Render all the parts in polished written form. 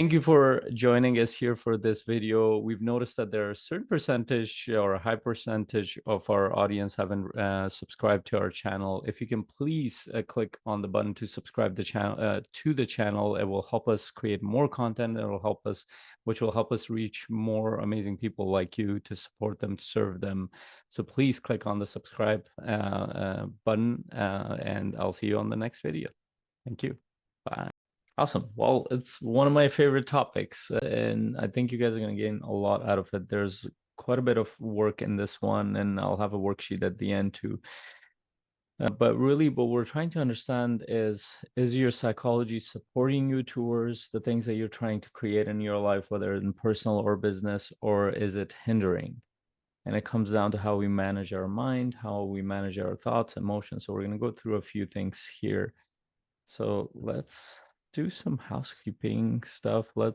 Thank you for joining us here for this video. We've noticed that there are a certain percentage or a high percentage of our audience haven't subscribed to our channel. If you can please click on the button to subscribe to the channel, it will help us create more content. It will help us, which will help us reach more amazing people like you to support them, to serve them. So please click on the subscribe button, and I'll see you on the next video. Thank you. Bye. Awesome. Well, it's one of my favorite topics, and I think you guys are going to gain a lot out of it. There's quite a bit of work in this one, and I'll have a worksheet at the end too. But really, what we're trying to understand is your psychology supporting you towards the things that you're trying to create in your life, whether in personal or business, or is it hindering? And it comes down to how we manage our mind, how we manage our thoughts, emotions. So we're going to go through a few things here. So let's do some housekeeping stuff. We're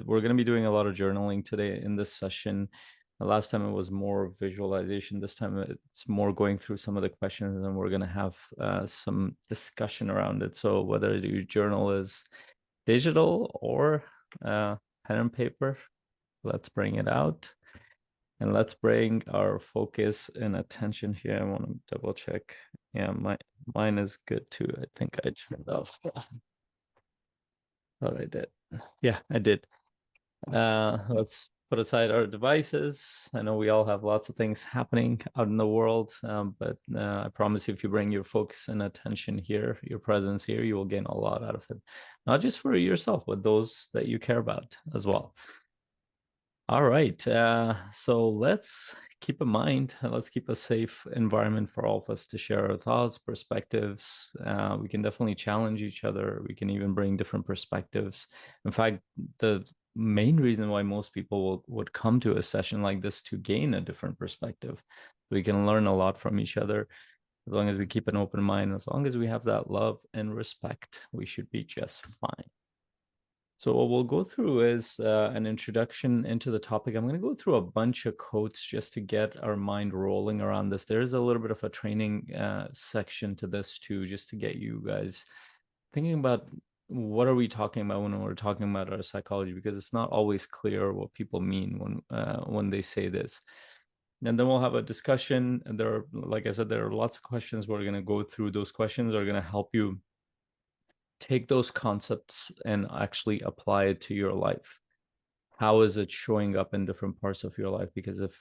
going to be doing a lot of journaling today in this session. The last time it was more visualization. This time it's more going through some of the questions, and we're going to have some discussion around it. So whether your journal is digital or pen and paper, let's bring it out. And let's bring our focus and attention here. I want to double check. Yeah, mine is good too. I think I turned off. Thought I did. Yeah, I did. Let's put aside our devices. I know we all have lots of things happening out in the world, but I promise you, if you bring your focus and attention here, your presence here, you will gain a lot out of it. Not just for yourself, but those that you care about as well. All right, so let's keep in mind, let's keep a safe environment for all of us to share our thoughts, perspectives. We can definitely challenge each other. We can even bring different perspectives. In fact, the main reason why most people would come to a session like this to gain a different perspective. We can learn a lot from each other. As long as we keep an open mind, as long as we have that love and respect, we should be just fine. So what we'll go through is an introduction into the topic. I'm going to go through a bunch of quotes just to get our mind rolling around this. There is a little bit of a training section to this too, just to get you guys thinking about what are we talking about when we're talking about our psychology, because it's not always clear what people mean when they say this. And then we'll have a discussion. And there are, like I said, there are lots of questions. We're going to go through. Those questions are going to help you take those concepts and actually apply it to your life. How is it showing up in different parts of your life? Because if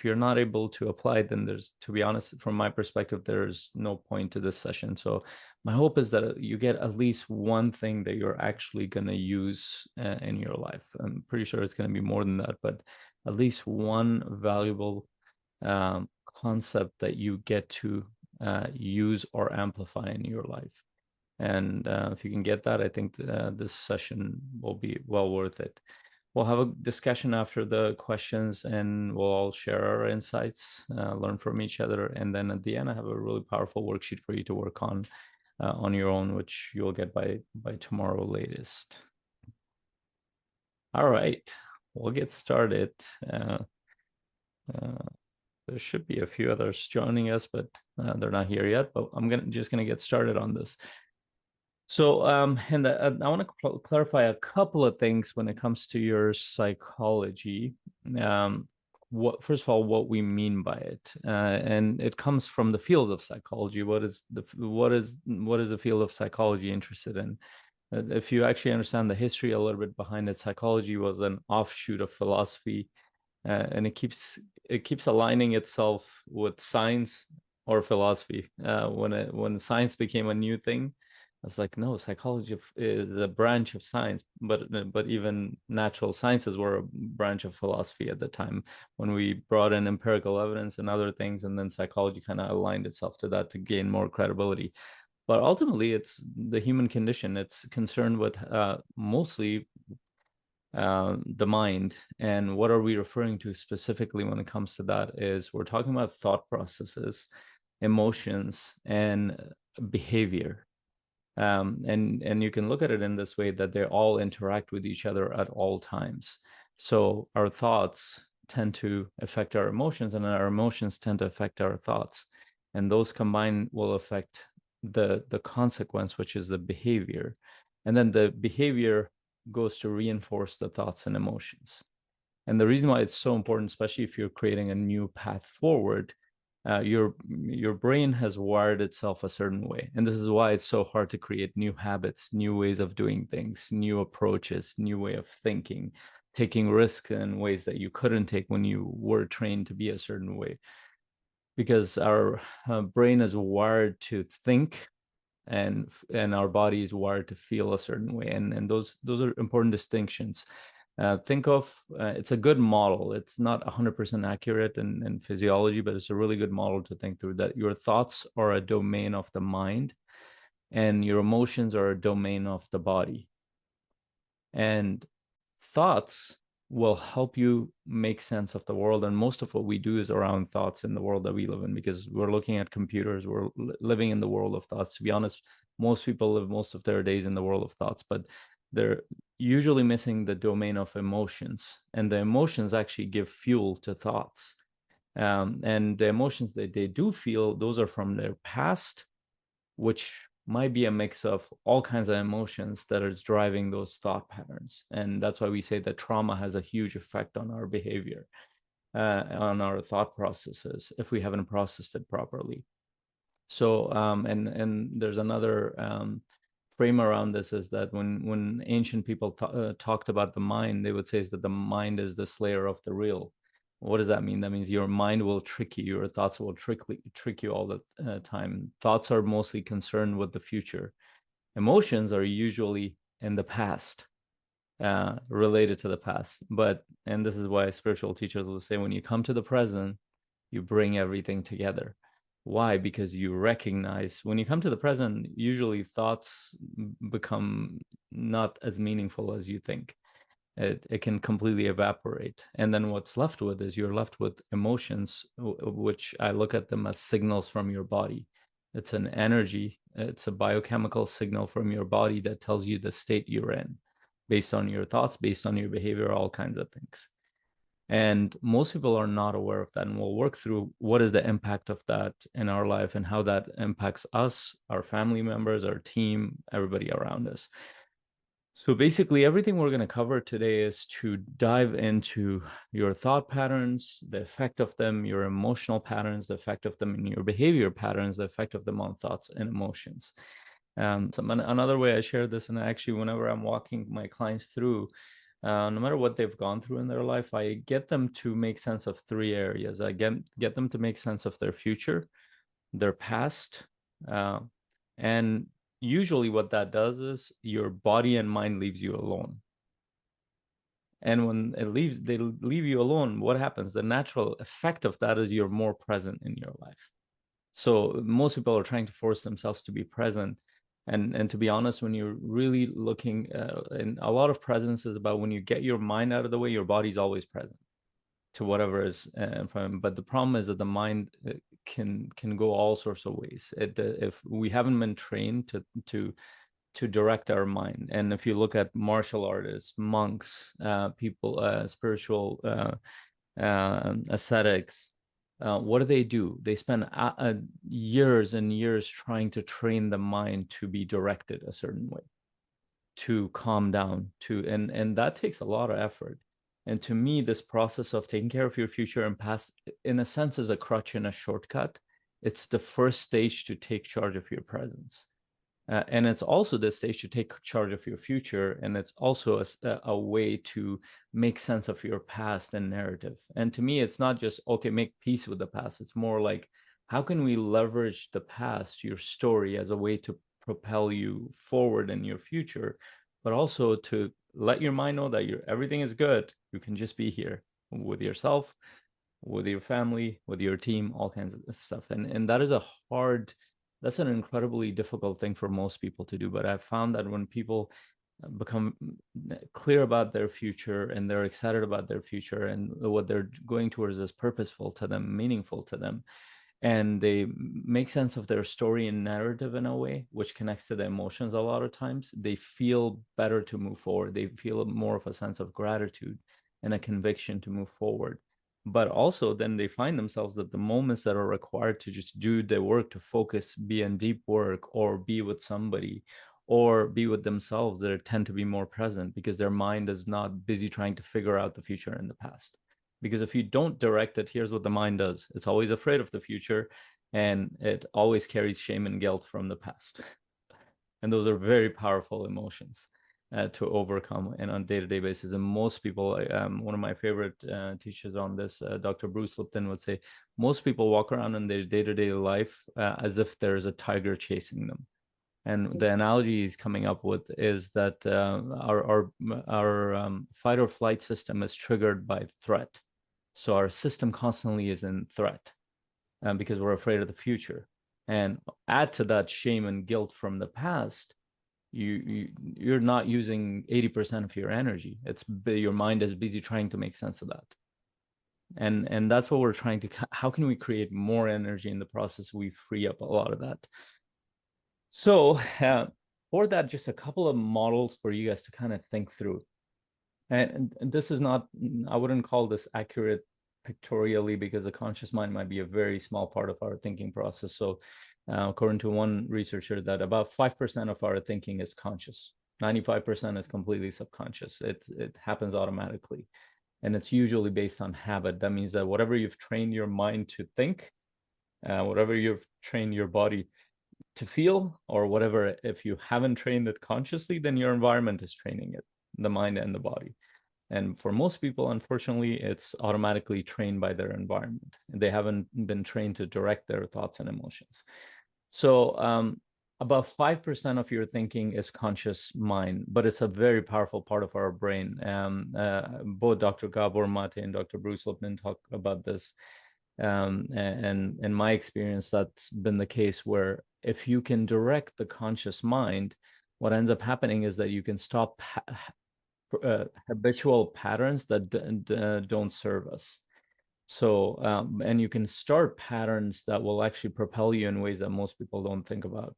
you're not able to apply it, then there's, to be honest, from my perspective, there's no point to this session. So my hope is that you get at least one thing that you're actually going to use in your life. I'm pretty sure it's going to be more than that, but at least one valuable concept that you get to use or amplify in your life. And if you can get that, I think this session will be well worth it. We'll have a discussion after the questions, and we'll all share our insights, learn from each other. And then at the end, I have a really powerful worksheet for you to work on your own, which you'll get by tomorrow latest. All right, we'll get started. There should be a few others joining us, but they're not here yet. But I'm just gonna get started on this. So, and I want to clarify a couple of things when it comes to your psychology. First of all, what we mean by it, and it comes from the field of psychology. What is the field of psychology interested in? If you actually understand the history a little bit behind it, psychology was an offshoot of philosophy, and it keeps aligning itself with science or philosophy. When science became a new thing, it's like, no, psychology is a branch of science, but even natural sciences were a branch of philosophy at the time when we brought in empirical evidence and other things, and then psychology kind of aligned itself to that to gain more credibility. But ultimately, it's the human condition. It's concerned with mostly the mind. And what are we referring to specifically when it comes to that is we're talking about thought processes, emotions, and behavior. And you can look at it in this way, that they all interact with each other at all times. So our thoughts tend to affect our emotions, and our emotions tend to affect our thoughts, and those combined will affect the consequence, which is the behavior. And then the behavior goes to reinforce the thoughts and emotions. And the reason why it's so important, especially if you're creating a new path forward, your brain has wired itself a certain way. And this is why it's so hard to create new habits, new ways of doing things, new approaches, new way of thinking, taking risks in ways that you couldn't take when you were trained to be a certain way. Because our brain is wired to think, and our body is wired to feel a certain way, and those are important distinctions. Think of it's a good model. It's not 100% accurate in physiology, but it's a really good model to think through, that your thoughts are a domain of the mind and your emotions are a domain of the body. And thoughts will help you make sense of the world, and most of what we do is around thoughts in the world that we live in, because we're looking at computers, we're living in the world of thoughts. To be honest, most people live most of their days in the world of thoughts, but they're usually missing the domain of emotions, and the emotions actually give fuel to thoughts. And the emotions that they do feel, those are from their past, which might be a mix of all kinds of emotions that is driving those thought patterns. And that's why we say that trauma has a huge effect on our behavior, on our thought processes, if we haven't processed it properly. So and there's another frame around this, is that when ancient people talked about the mind, they would say is that the mind is the slayer of the real. What does that mean? That means your mind will trick you, your thoughts will trick you all the time. Thoughts are mostly concerned with the future. Emotions are usually in the past, related to the past. And this is why spiritual teachers will say, when you come to the present, you bring everything together. Why? Because you recognize, when you come to the present, usually thoughts become not as meaningful as you think. It can completely evaporate. And then what's left with is you're left with emotions, which I look at them as signals from your body. It's an energy, it's a biochemical signal from your body that tells you the state you're in, based on your thoughts, based on your behavior, all kinds of things. And most people are not aware of that. And we'll work through what is the impact of that in our life and how that impacts us, our family members, our team, everybody around us. So basically, everything we're going to cover today is to dive into your thought patterns, the effect of them, your emotional patterns, the effect of them in your behavior patterns, the effect of them on thoughts and emotions. So another way I share this, and actually whenever I'm walking my clients through, no matter what they've gone through in their life, I get them to make sense of three areas. I get them to make sense of their future, their past, and usually what that does is your body and mind leaves you alone. And when they leave you alone, what happens? The natural effect of that is you're more present in your life. So most people are trying to force themselves to be present. And to be honest, when you're really looking, and a lot of presence is about when you get your mind out of the way, your body's always present to whatever is in front of them. But the problem is that the mind can go all sorts of ways. If we haven't been trained to direct our mind, and if you look at martial artists, monks, people, spiritual ascetics, what do? They spend years and years trying to train the mind to be directed a certain way, to calm down, and that takes a lot of effort. And to me, this process of taking care of your future and past, in a sense, is a crutch and a shortcut. It's the first stage to take charge of your presence. And it's also the stage to take charge of your future. And it's also a way to make sense of your past and narrative. And to me, it's not just, okay, make peace with the past. It's more like, how can we leverage the past, your story, as a way to propel you forward in your future, but also to let your mind know that everything is good. You can just be here with yourself, with your family, with your team, all kinds of stuff. And that is that's an incredibly difficult thing for most people to do. But I've found that when people become clear about their future and they're excited about their future and what they're going towards is purposeful to them, meaningful to them, and they make sense of their story and narrative in a way which connects to the emotions, a lot of times they feel better to move forward. They feel more of a sense of gratitude and a conviction to move forward. But also then they find themselves that the moments that are required to just do the work, to focus, be in deep work or be with somebody or be with themselves, they tend to be more present because their mind is not busy trying to figure out the future and the past. Because if you don't direct it, here's what the mind does. It's always afraid of the future, and it always carries shame and guilt from the past. And those are very powerful emotions to overcome and on a day-to-day basis. And most people, one of my favorite teachers on this, Dr. Bruce Lipton, would say, most people walk around in their day-to-day life as if there's a tiger chasing them. And the analogy he's coming up with is that our fight or flight system is triggered by threat. So our system constantly is in threat because we're afraid of the future. And add to that shame and guilt from the past, you're not using 80% of your energy. It's your mind is busy trying to make sense of that. And that's what we're trying to, how can we create more energy in the process? We free up a lot of that. So for that, just a couple of models for you guys to kind of think through. And this is not, I wouldn't call this accurate pictorially because the conscious mind might be a very small part of our thinking process. So according to one researcher, that about 5% of our thinking is conscious. 95% is completely subconscious. It happens automatically. And it's usually based on habit. That means that whatever you've trained your mind to think, whatever you've trained your body to feel, or whatever, if you haven't trained it consciously, then your environment is training it, the mind and the body. And for most people, unfortunately, it's automatically trained by their environment. They haven't been trained to direct their thoughts and emotions. So about 5% of your thinking is conscious mind, but it's a very powerful part of our brain. Both Dr. Gabor Mate and Dr. Bruce Lipton talk about this. And in my experience, that's been the case where if you can direct the conscious mind, what ends up happening is that you can stop habitual patterns that don't serve us. So, and you can start patterns that will actually propel you in ways that most people don't think about.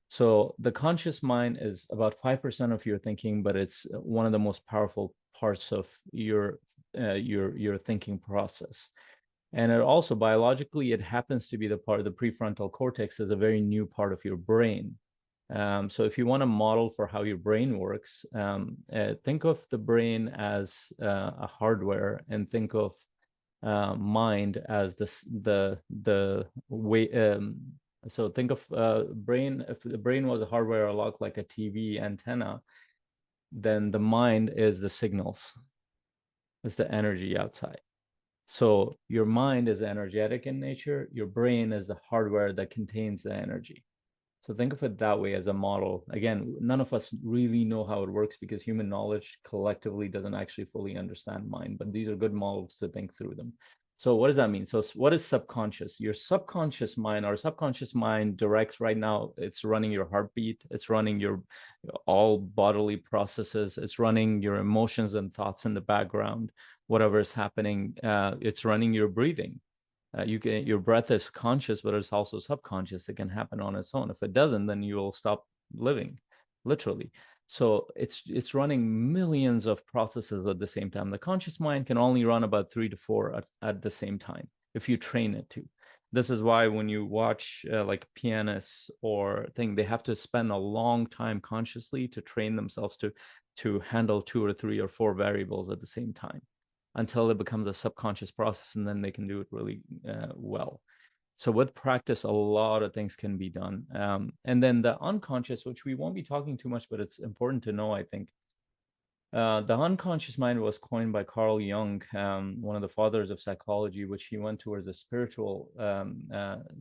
So the conscious mind is about 5% of your thinking, but it's one of the most powerful parts of your thinking process. And it also biologically, it happens to be the part of the prefrontal cortex is a very new part of your brain. So if you want a model for how your brain works, think of the brain as a hardware, and think of mind as the way. So think of brain. If the brain was a hardware, a lot like a TV antenna, then the mind is the signals. It's the energy outside. So your mind is energetic in nature. Your brain is the hardware that contains the energy. So think of it that way as a model. Again, none of us really know how it works because human knowledge collectively doesn't actually fully understand mind, but these are good models to think through them. So what does that mean? So what is subconscious? Your subconscious mind, our subconscious mind directs right now, it's running your heartbeat, it's running your all bodily processes, it's running your emotions and thoughts in the background, whatever is happening, it's running your breathing. Your breath is conscious, but it's also subconscious. It can happen on its own. If it doesn't, then you will stop living, literally. So it's running millions of processes at the same time. The conscious mind can only run about 3 to 4 at the same time if you train it to. This is why when you watch like pianists or thing, they have to spend a long time consciously to train themselves to handle 2 or 3 or 4 variables at the same time, until it becomes a subconscious process, and then they can do it really well. So with practice, a lot of things can be done. And then the unconscious, which we won't be talking too much, but it's important to know, I think. The unconscious mind was coined by Carl Jung, one of the fathers of psychology, which he went towards the spiritual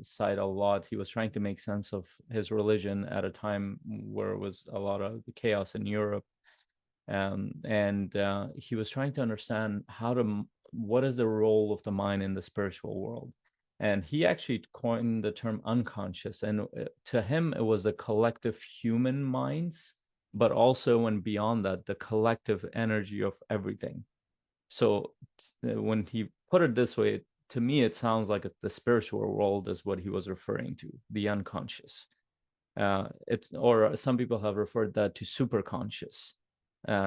side a lot. He was trying to make sense of his religion at a time where it was a lot of chaos in Europe. And he was trying to understand what is the role of the mind in the spiritual world. And he actually coined the term unconscious. And to him, it was the collective human minds, but also, and beyond that, the collective energy of everything. So when he put it this way, to me, it sounds like the spiritual world is what he was referring to, the unconscious. Or some people have referred that to superconscious.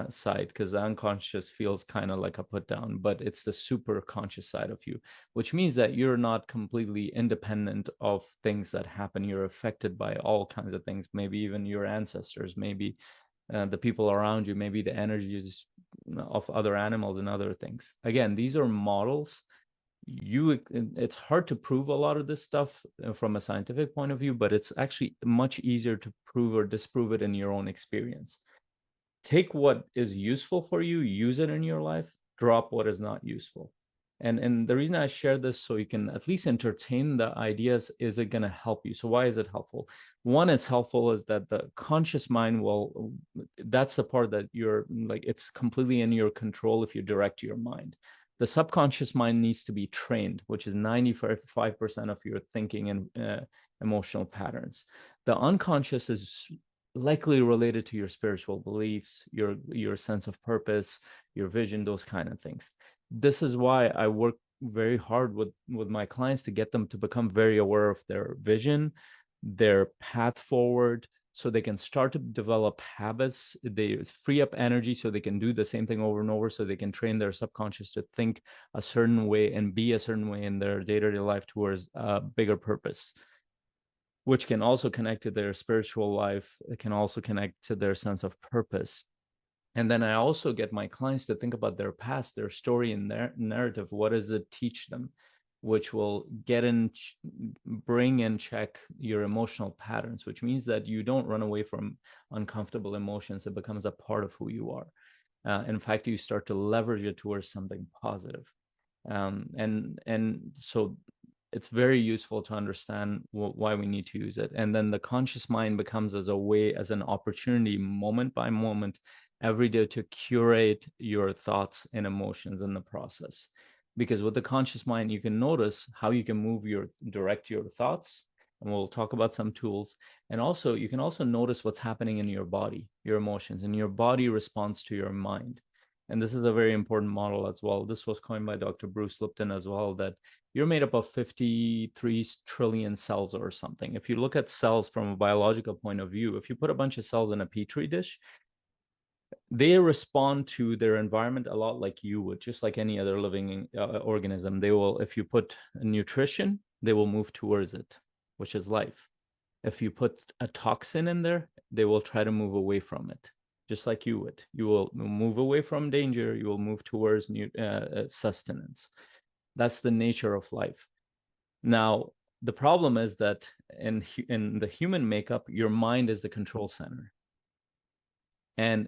side, because the unconscious feels kind of like a put down, but it's the super conscious side of you, which means that you're not completely independent of things that happen. You're affected by all kinds of things, maybe even your ancestors, maybe the people around you, maybe the energies of other animals and other things. Again, these are models. It's hard to prove a lot of this stuff from a scientific point of view, but it's actually much easier to prove or disprove it in your own experience. Take what is useful for you, use it in your life, drop what is not useful. And the reason I share this, so you can at least entertain the ideas, is it going to help you? So why is it helpful? One, it's helpful is that the conscious mind will, that's the part that you're like, it's completely in your control if you direct your mind. The subconscious mind needs to be trained, which is 95% of your thinking and emotional patterns. The unconscious is likely related to your spiritual beliefs, your sense of purpose, your vision, those kind of things. This is why I work very hard with my clients to get them to become very aware of their vision, their path forward, so they can start to develop habits. They free up energy so they can do the same thing over and over, so they can train their subconscious to think a certain way and be a certain way in their day-to-day life towards a bigger purpose, which can also connect to their spiritual life. It can also connect to their sense of purpose. And then I also get my clients to think about their past, their story and their narrative. What does it teach them? Which will bring in check your emotional patterns, which means that you don't run away from uncomfortable emotions. It becomes a part of who you are. In fact, you start to leverage it towards something positive. And so it's very useful to understand why we need to use it. And then the conscious mind becomes as a way, as an opportunity, moment by moment, every day, to curate your thoughts and emotions in the process. Because with the conscious mind, you can notice how you can direct your thoughts, and we'll talk about some tools. And also, you can also notice what's happening in your body, your emotions, and your body responds to your mind. And this is a very important model as well. This was coined by Dr. Bruce Lipton as well, that you're made up of 53 trillion cells or something. If you look at cells from a biological point of view, if you put a bunch of cells in a petri dish, they respond to their environment a lot like you would, just like any other living organism. They will, if you put nutrition, they will move towards it, which is life. If you put a toxin in there, they will try to move away from it, just like you would. You will move away from danger. You will move towards sustenance. That's the nature of life. Now, the problem is that in the human makeup, your mind is the control center. And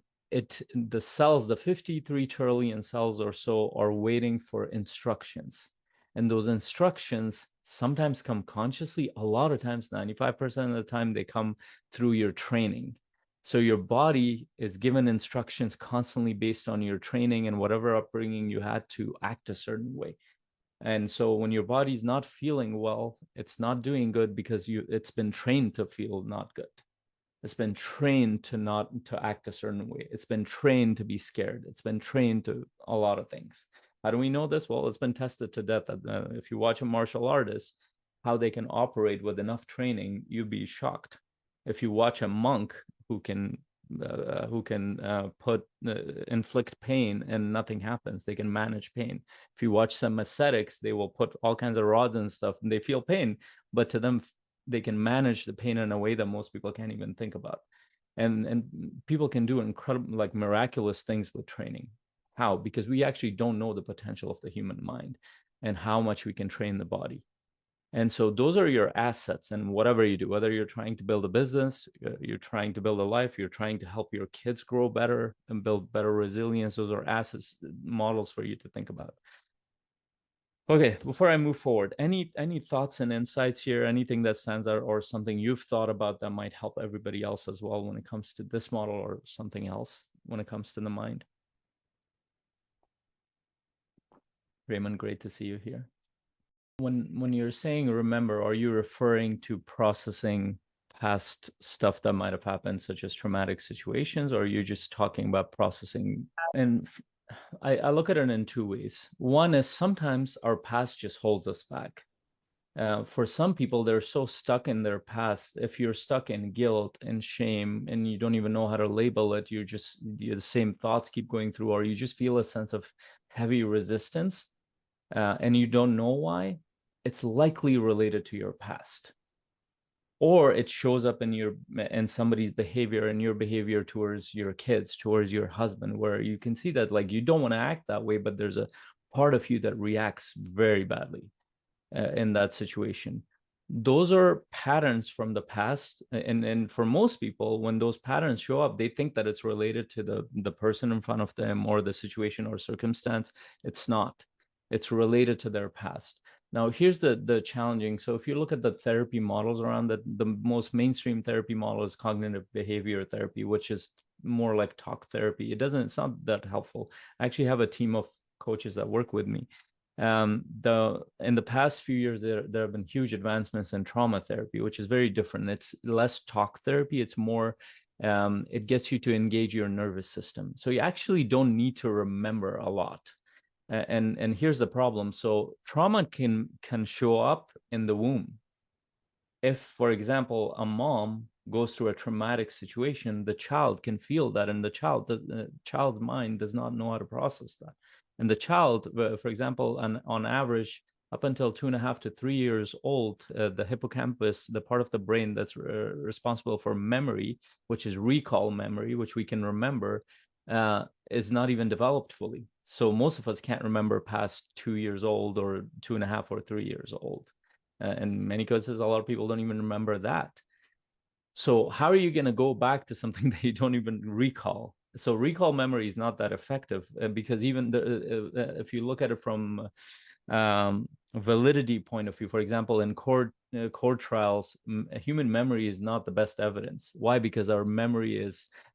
the cells, the 53 trillion cells or so, are waiting for instructions. And those instructions sometimes come consciously. A lot of times, 95% of the time, they come through your training. So your body is given instructions constantly based on your training and whatever upbringing you had to act a certain way. And so when your body's not feeling well, it's not doing good because it's been trained to feel not good. It's been trained to act a certain way. It's been trained to be scared. It's been trained to a lot of things. How do we know this? Well, it's been tested to death. If you watch a martial artist, how they can operate with enough training, you'd be shocked. If you watch a monk who can inflict pain and nothing happens, they can manage pain. If you watch some ascetics, they will put all kinds of rods and stuff, and they feel pain, but to them, they can manage the pain in a way that most people can't even think about. And people can do incredible, like miraculous things with training. How? Because we actually don't know the potential of the human mind and how much we can train the body. And so those are your assets. And whatever you do, whether you're trying to build a business, you're trying to build a life, you're trying to help your kids grow better and build better resilience, those are assets, models for you to think about. Okay, before I move forward, any thoughts and insights here, anything that stands out or something you've thought about that might help everybody else as well when it comes to this model, or something else when it comes to the mind? Raymond, great to see you here. When you're saying remember, are you referring to processing past stuff that might have happened, such as traumatic situations, or are you just talking about processing? And I look at it in two ways. One is sometimes our past just holds us back. For some people, they're so stuck in their past. If you're stuck in guilt and shame and you don't even know how to label it, the same thoughts keep going through, or you just feel a sense of heavy resistance, and you don't know why, it's likely related to your past. Or it shows up in somebody's behavior, and your behavior towards your kids, towards your husband, where you can see that like you don't want to act that way, but there's a part of you that reacts very badly in that situation. Those are patterns from the past, and for most people, when those patterns show up, they think that it's related to the person in front of them or the situation or circumstance. It's not. It's related to their past. Now, here's the challenging. So if you look at the therapy models around that, the most mainstream therapy model is cognitive behavior therapy, which is more like talk therapy. It's not that helpful. I actually have a team of coaches that work with me. In the past few years, there have been huge advancements in trauma therapy, which is very different. It's less talk therapy. It's more, it gets you to engage your nervous system. So you actually don't need to remember a lot. And here's the problem. So trauma can show up in the womb. If, for example, a mom goes through a traumatic situation, the child can feel that, and the child's mind does not know how to process that. And the child, for example, on average, up until 2.5 to 3 years old, the hippocampus, the part of the brain that's responsible for memory, which is recall memory, which we can remember, is not even developed fully. So most of us can't remember past 2 years old or 2.5 or 3 years old. In many cases, a lot of people don't even remember that. So how are you going to go back to something that you don't even recall? So recall memory is not that effective, because even if you look at it from validity point of view, for example, in court trials, human memory is not the best evidence. Why? Because our memory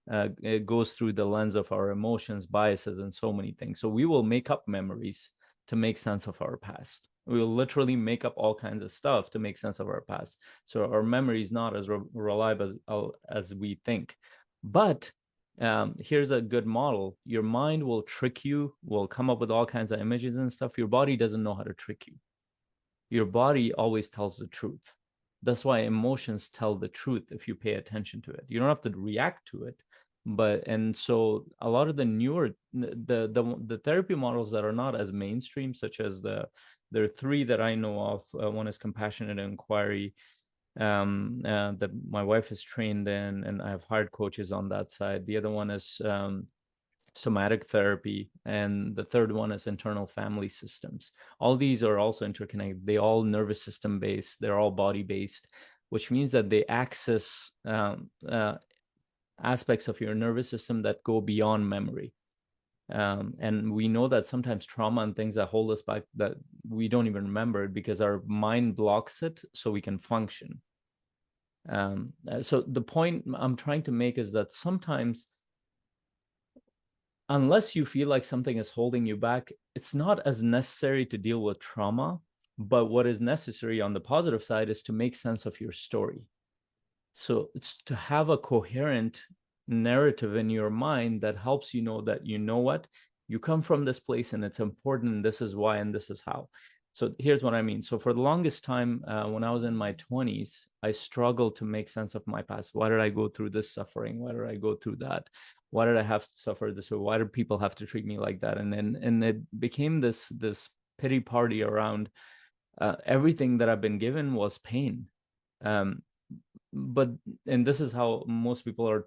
it goes through the lens of our emotions, biases, and so many things. So we will make up memories to make sense of our past. We will literally make up all kinds of stuff to make sense of our past. So our memory is not as reliable as we think. But here's a good model. Your mind will trick you, will come up with all kinds of images and stuff. Your body doesn't know how to trick you. Your body always tells the truth. That's why emotions tell the truth if you pay attention to it. You don't have to react to it. And so a lot of the newer the therapy models that are not as mainstream, such as there are 3 that I know of. One is compassionate inquiry, that my wife is trained in, and I have hired coaches on that side. The other one is somatic therapy, and the third one is internal family systems. All these are also interconnected. They all nervous system based. They're all body based, which means that they access aspects of your nervous system that go beyond memory. And we know that sometimes trauma and things that hold us back, that we don't even remember it because our mind blocks it so we can function. So the point I'm trying to make is that sometimes, unless you feel like something is holding you back, it's not as necessary to deal with trauma. But what is necessary on the positive side is to make sense of your story. So it's to have a coherent narrative in your mind that helps you know that, you know what, you come from this place and it's important, and this is why, and this is how. So here's what I mean. So for the longest time, when I was in my 20s, I struggled to make sense of my past. Why did I go through this suffering? Why did I go through that? Why did I have to suffer this way? Why did people have to treat me like that? And it became this pity party around everything that I've been given was pain. But and this is how most people are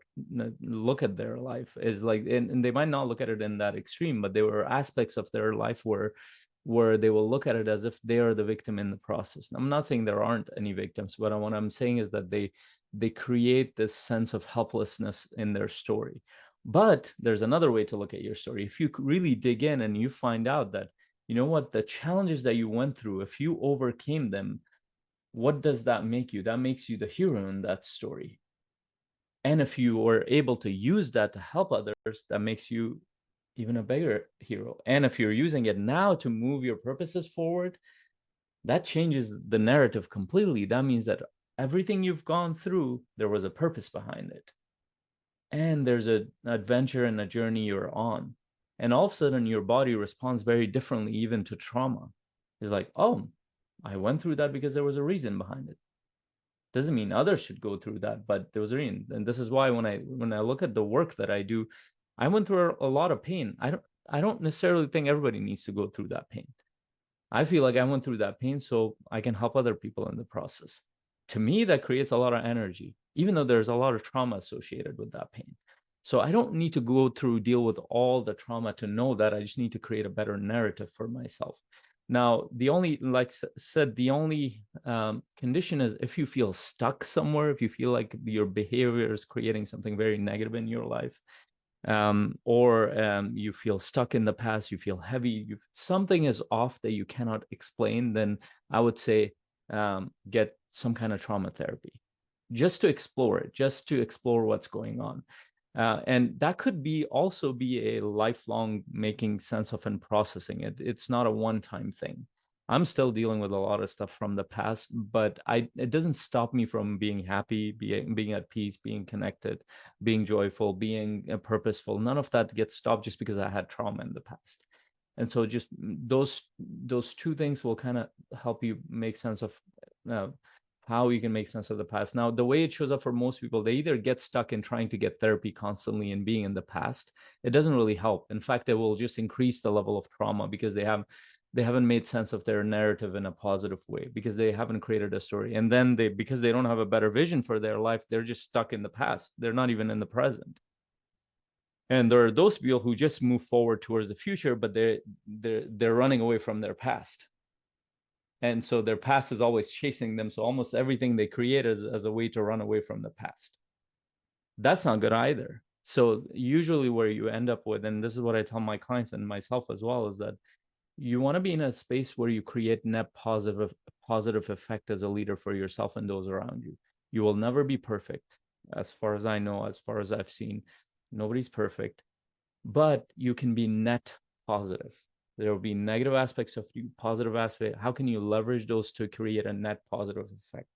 look at their life, is like, and they might not look at it in that extreme, but there were aspects of their life where they will look at it as if they are the victim in the process. I'm not saying there aren't any victims, but what I'm saying is that they create this sense of helplessness in their story. But there's another way to look at your story. If you really dig in and you find out that, you know what, the challenges that you went through, if you overcame them, what does that make you? That makes you the hero in that story. And if you were able to use that to help others, that makes you even a bigger hero. And if you're using it now to move your purposes forward, that changes the narrative completely. That means that everything you've gone through, there was a purpose behind it. And there's an adventure and a journey you're on. And all of a sudden, your body responds very differently, even to trauma. It's like, oh, I went through that because there was a reason behind it. Doesn't mean others should go through that, but there was a reason. And this is why when I look at the work that I do, I went through a lot of pain. I don't necessarily think everybody needs to go through that pain. I feel like I went through that pain so I can help other people in the process. To me, that creates a lot of energy, even though there's a lot of trauma associated with that pain. So I don't need to go through, deal with all the trauma to know that. I just need to create a better narrative for myself. Now, the only, like said, the only condition is if you feel stuck somewhere, if you feel like your behavior is creating something very negative in your life, or you feel stuck in the past, you feel heavy, something is off that you cannot explain, then I would say get some kind of trauma therapy just to explore it, just to explore what's going on. And that could be also be a lifelong making sense of and processing it. It's not a one-time thing. I'm still dealing with a lot of stuff from the past, but it doesn't stop me from being happy, being at peace, being connected, being joyful, being purposeful. None of that gets stopped just because I had trauma in the past. And so just those two things will kind of help you make sense of how you can make sense of the past. Now, the way it shows up for most people, they either get stuck in trying to get therapy constantly and being in the past. It doesn't really help. In fact, it will just increase the level of trauma because they haven't made sense of their narrative in a positive way, because they haven't created a story. And then because they don't have a better vision for their life, they're just stuck in the past. They're not even in the present. And there are those people who just move forward towards the future, but they're running away from their past. And so their past is always chasing them. So almost everything they create is as a way to run away from the past. That's not good either. So usually where you end up with, and this is what I tell my clients and myself as well, is that you want to be in a space where you create net positive effect as a leader for yourself and those around you. You will never be perfect. As far as I know, as far as I've seen, nobody's perfect, but you can be net positive. There will be negative aspects of you, positive aspect. How can you leverage those to create a net positive effect?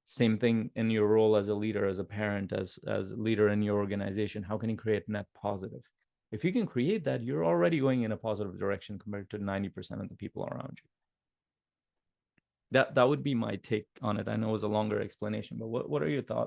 Same thing in your role as a leader, as a parent, as a leader in your organization. How can you create net positive? If you can create that, you're already going in a positive direction compared to 90% of the people around you. That would be my take on it. I know it was a longer explanation, but what are your thoughts?